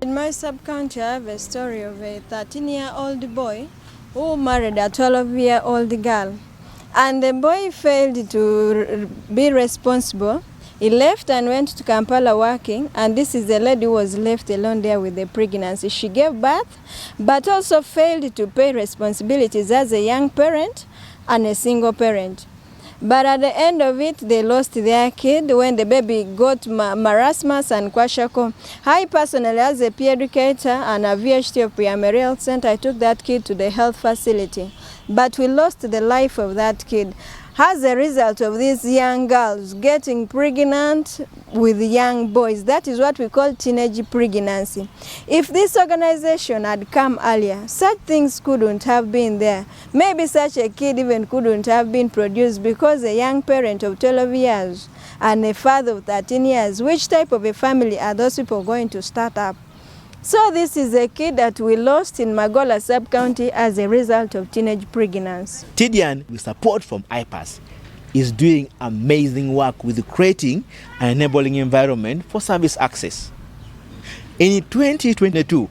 In my sub-county, I have a story of a 13-year-old boy who married a 12-year-old girl. And the boy failed to be responsible. He left and went to Kampala working, and this is the lady who was left alone there with the pregnancy. She gave birth, but also failed to pay responsibilities as a young parent and a single parent. But at the end of it, they lost their kid when the baby got marasmus and kwashiorkor. I personally, as a peer educator and a VHT of Primary Health Center, I took that kid to the health facility. But we lost the life of that kid as a result of these young girls getting pregnant with young boys. That is what we call teenage pregnancy. If this organization had come earlier, such things couldn't have been there. Maybe such a kid even couldn't have been produced, because a young parent of 12 years and a father of 13 years, which type of a family are those people going to start up? So this is a kid that we lost in Magola sub-county as a result of teenage pregnancy. TDYAN, with support from IPAS, is doing amazing work with creating an enabling environment for service access. In 2022,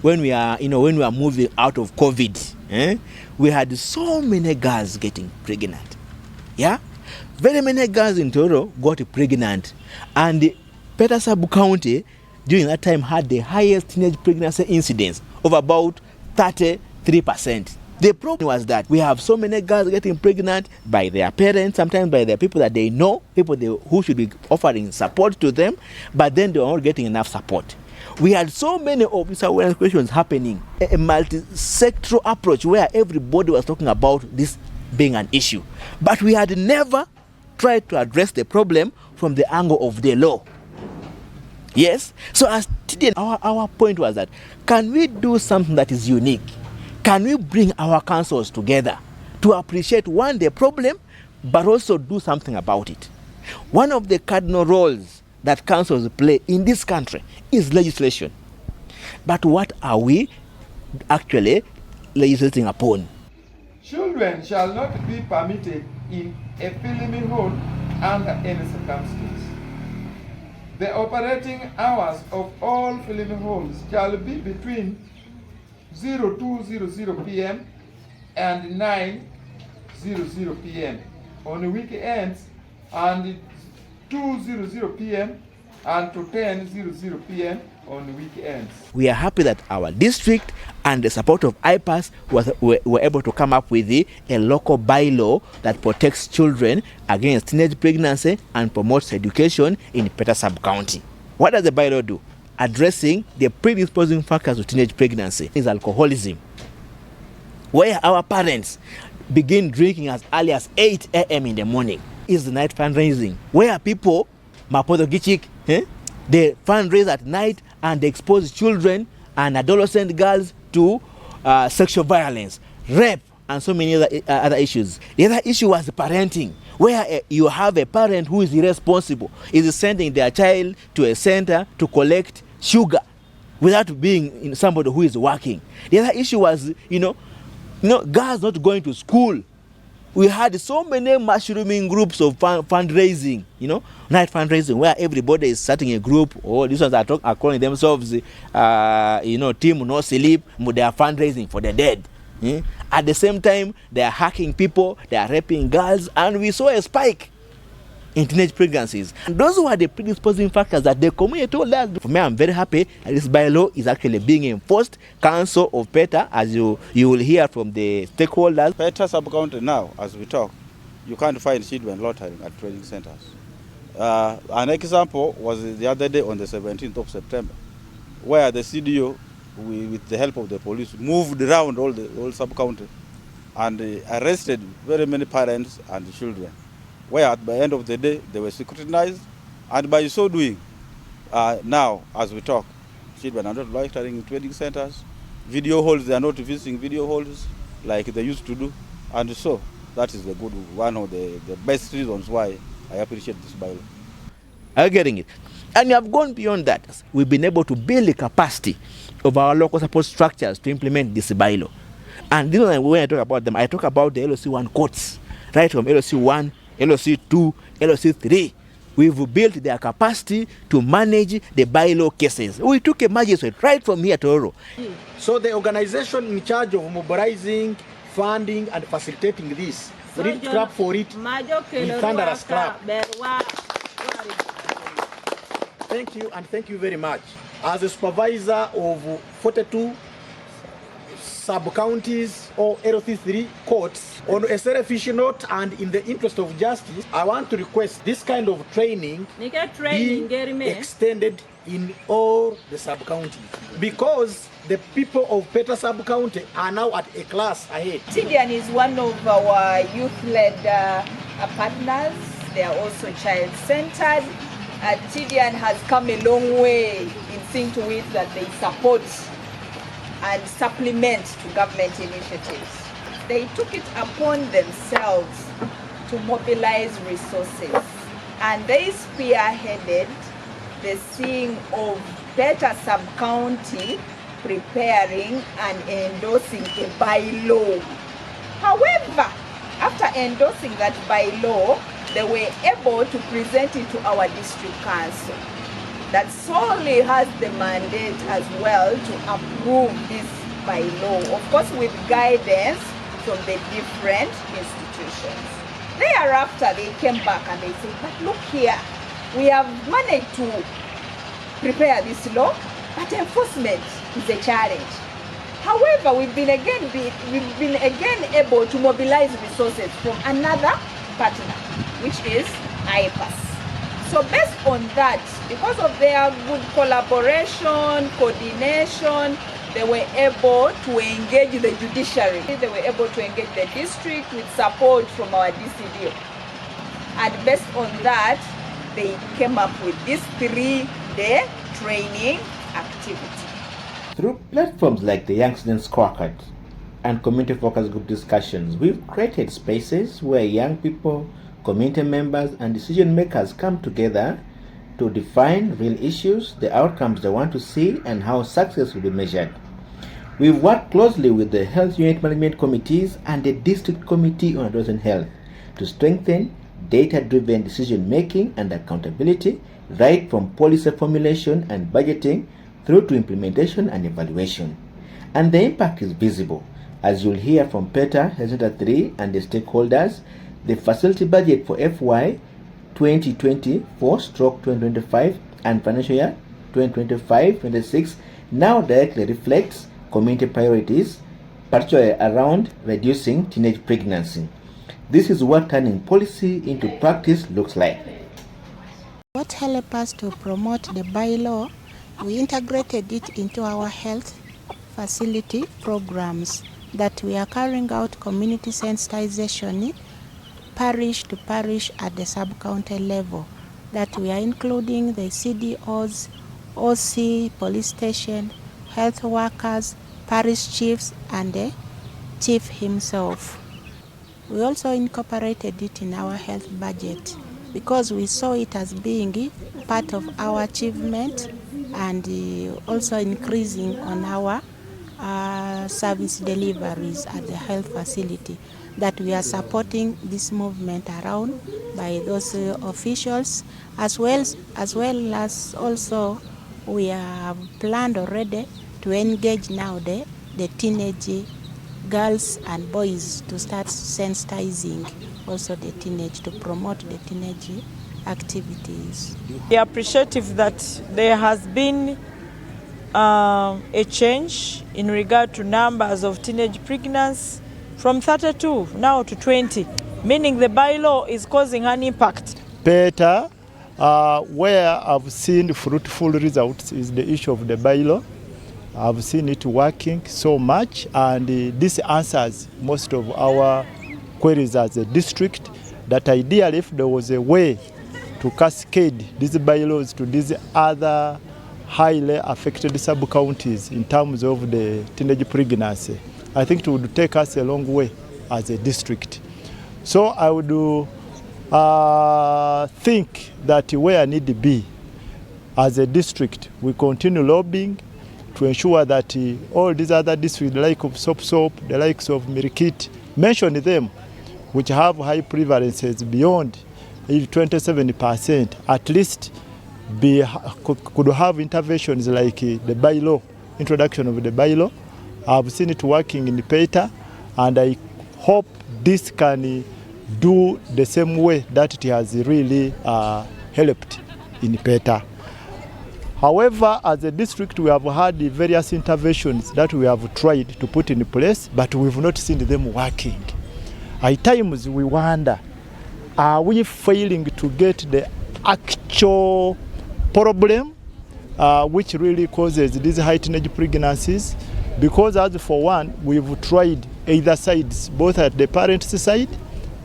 when we are moving out of COVID, we had so many girls getting pregnant. Yeah, very many girls in Tororo got pregnant, and Peta sub-county during that time had the highest teenage pregnancy incidence of about 33%. The problem was that we have so many girls getting pregnant by their parents, sometimes by the people that they know, who should be offering support to them, but then they were not getting enough support. We had so many of these awareness questions happening, a multi-sectoral approach where everybody was talking about this being an issue. But we had never tried to address the problem from the angle of the law. Yes, so as TDYAN, our point was that, can we do something that is unique? Can we bring our councils together to appreciate, one, the problem, but also do something about it? One of the cardinal roles that councils play in this country is legislation. But what are we actually legislating upon? Children shall not be permitted in a filming hall under any circumstance. The operating hours of all film halls shall be between 02:00 p.m. and 9:00 p.m. on weekends, and 2:00 p.m. and to 10:00 p.m. on weekends. We are happy that our district and the support of IPAS were able to come up with a local bylaw that protects children against teenage pregnancy and promotes education in Peta sub-county. What does the bylaw do? Addressing the predisposing factors of teenage pregnancy is alcoholism, where our parents begin drinking as early as 8 a.m. in the morning. Is the night fundraising, where people, they fundraise at night and expose children and adolescent girls to sexual violence, rape, and so many other issues. The other issue was parenting, where you have a parent who is irresponsible, is sending their child to a center to collect sugar without being somebody who is working. The other issue was, girls not going to school. We had so many mushrooming groups of fundraising, night fundraising, where everybody is starting a group, or these ones are calling themselves, team no sleep, they are fundraising for the dead. At the same time, they are hacking people, they are raping girls, and we saw a spike in teenage pregnancies. And those were the predisposing factors that the community told us. For me, I'm very happy that this bylaw is actually being enforced. Council of Peta, as you will hear from the stakeholders. Peta sub-county now, as we talk, you can't find children loitering at training centers. An example was the other day on the 17th of September, where the CDO, with the help of the police, moved around all the whole sub-county and arrested very many parents and children, where at the end of the day they were scrutinized, and by so doing, now as we talk, children are not loitering in training centers. Video halls, they are not visiting video halls like they used to do, and so that is one of the best reasons why I appreciate this bylaw. Are you getting it? And we have gone beyond that. We've been able to build the capacity of our local support structures to implement this bylaw. And this is when I talk about them, I talk about the LOC 1 courts, right from LOC 1, LOC 2, LOC 3. We've built their capacity to manage the bylaw cases. We took a magistrate right from here to Tororo. So the organization in charge of mobilizing, funding, and facilitating this, we need to clap for it. We thunderous clap. Thank you, and thank you very much. As a supervisor of 42 sub-counties or LC3 courts, on a selfish note and in the interest of justice, I want to request this kind of training be extended in all the sub-counties, because the people of Petra sub-county are now at a class ahead. TDYAN is one of our youth-led partners. They are also child-centered. TDYAN has come a long way in seeing to it that they support and supplement to government initiatives. They took it upon themselves to mobilize resources, and they spearheaded the seeing of Petra sub-county preparing and endorsing a bylaw. However, after endorsing that bylaw, they were able to present it to our district council that solely has the mandate as well to approve this bylaw, of course with guidance from the different institutions. Thereafter, they came back and they said, but look here, we have managed to prepare this law, but enforcement is a challenge. However, we've been again able to mobilize resources from another partner, which is IPAS. So based on that, because of their good collaboration, coordination, they were able to engage the judiciary. They were able to engage the district with support from our DCD. And based on that, they came up with this 3-day training activity. Through platforms like the Young Students Scorecard and community focus group discussions, we've created spaces where young people, community members, and decision makers come together to define real issues, the outcomes they want to see, and how success will be measured. We've worked closely with the Health Unit Management Committees and the District Committee on Adolescent Health to strengthen data-driven decision-making and accountability, right from policy formulation and budgeting through to implementation and evaluation. And the impact is visible. As you'll hear from Petra, Center 3, and the stakeholders, the facility budget for FY 2024/2025 and financial year 2025-26 now directly reflects community priorities, particularly around reducing teenage pregnancy. This is what turning policy into practice looks like. What helped us to promote the bylaw, we integrated it into our health facility programs that we are carrying out community sensitization parish to parish at the sub-county level, that we are including the CDOs, OC, police station, health workers, parish chiefs, and the chief himself. We also incorporated it in our health budget because we saw it as being part of our achievement and also increasing on our service deliveries at the health facility, that we are supporting this movement around by those officials, as well as also we have planned already to engage now the teenage girls and boys to start sensitizing also the teenage, to promote the teenage activities. We are appreciative that there has been a change in regard to numbers of teenage pregnancy from 32 now to 20, meaning the bylaw is causing an impact. Better, where I've seen fruitful results is the issue of the bylaw. I've seen it working so much, and this answers most of our queries as a district, that ideally if there was a way to cascade these bylaws to these other highly affected sub-counties in terms of the teenage pregnancy, I think it would take us a long way as a district. So I would think that where need to be as a district, we continue lobbying to ensure that all these other districts, the like of Sop, the likes of Mirikit, mention them, which have high prevalences beyond if 27% at least could have interventions like the bylaw, introduction of the bylaw. I've seen it working in PETA, and I hope this can do the same way that it has really helped in PETA. However, as a district, we have had various interventions that we have tried to put in place, but we've not seen them working. At times we wonder, are we failing to get the actual problem which really causes these high teenage pregnancies? Because as for one, we've tried either sides, both at the parents' side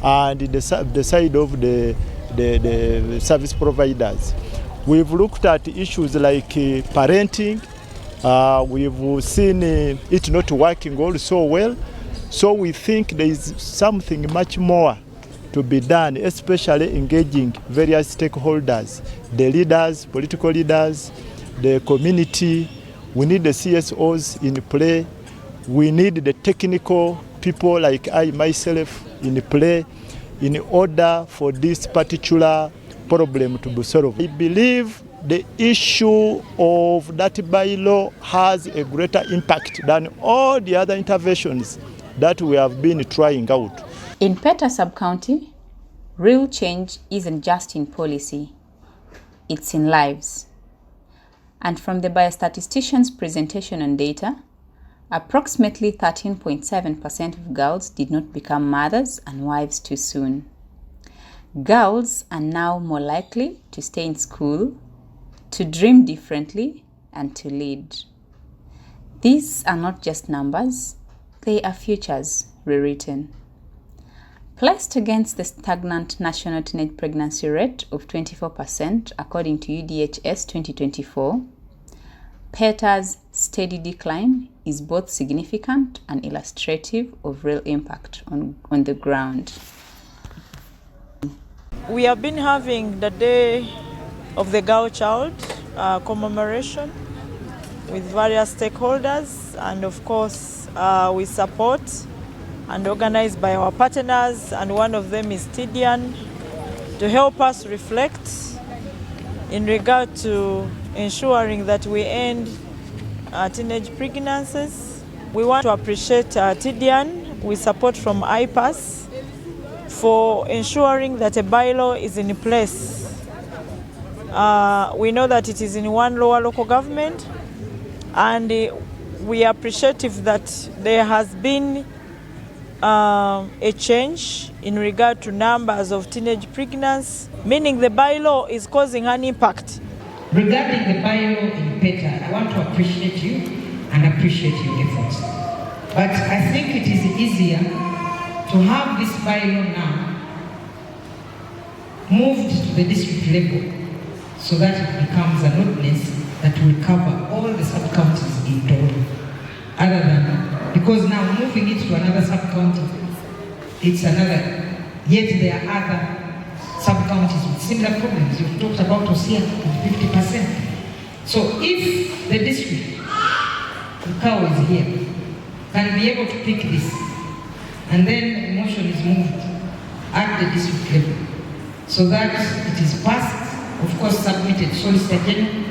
and the side of the service providers. We've looked at issues like parenting. We've seen it not working also well. So we think there is something much more to be done, especially engaging various stakeholders, the leaders, political leaders, the community. We need the CSOs in play. We need the technical people like I myself in play in order for this particular problem to be solved. I believe the issue of that bylaw has a greater impact than all the other interventions that we have been trying out. In PETA sub-county, real change isn't just in policy, it's in lives. And from the biostatistician's presentation on data, approximately 13.7% of girls did not become mothers and wives too soon. Girls are now more likely to stay in school, to dream differently, and to lead. These are not just numbers, they are futures rewritten. Placed against the stagnant national teenage pregnancy rate of 24% according to UDHS 2024, PETA's steady decline is both significant and illustrative of real impact on the ground. We have been having the Day of the Girl Child commemoration with various stakeholders, and of course we support and organized by our partners, and one of them is TDYAN, to help us reflect in regard to ensuring that we end teenage pregnancies. We want to appreciate TDYAN with support from IPAS for ensuring that a bylaw is in place. We know that it is in one lower local government, and we are appreciative that there has been a change in regard to numbers of teenage pregnancies, meaning the bylaw is causing an impact. Regarding the bylaw in PETA, I want to appreciate you and appreciate your efforts. But I think it is easier to have this bylaw now moved to the district level so that it becomes an ordinance that will cover all the sub-counties in Tororo. Other than, because now moving it to another sub-county, it's another, yet there are other sub-counties with similar problems. You've talked about Osia with 50%. So if the district, the cow is here, can be able to pick this, and then the motion is moved at the district level, so that it is passed, of course submitted Solicitor General,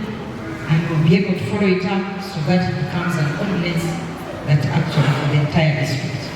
and we'll be able to follow it up so that it becomes an ordinance that actually for the entire district.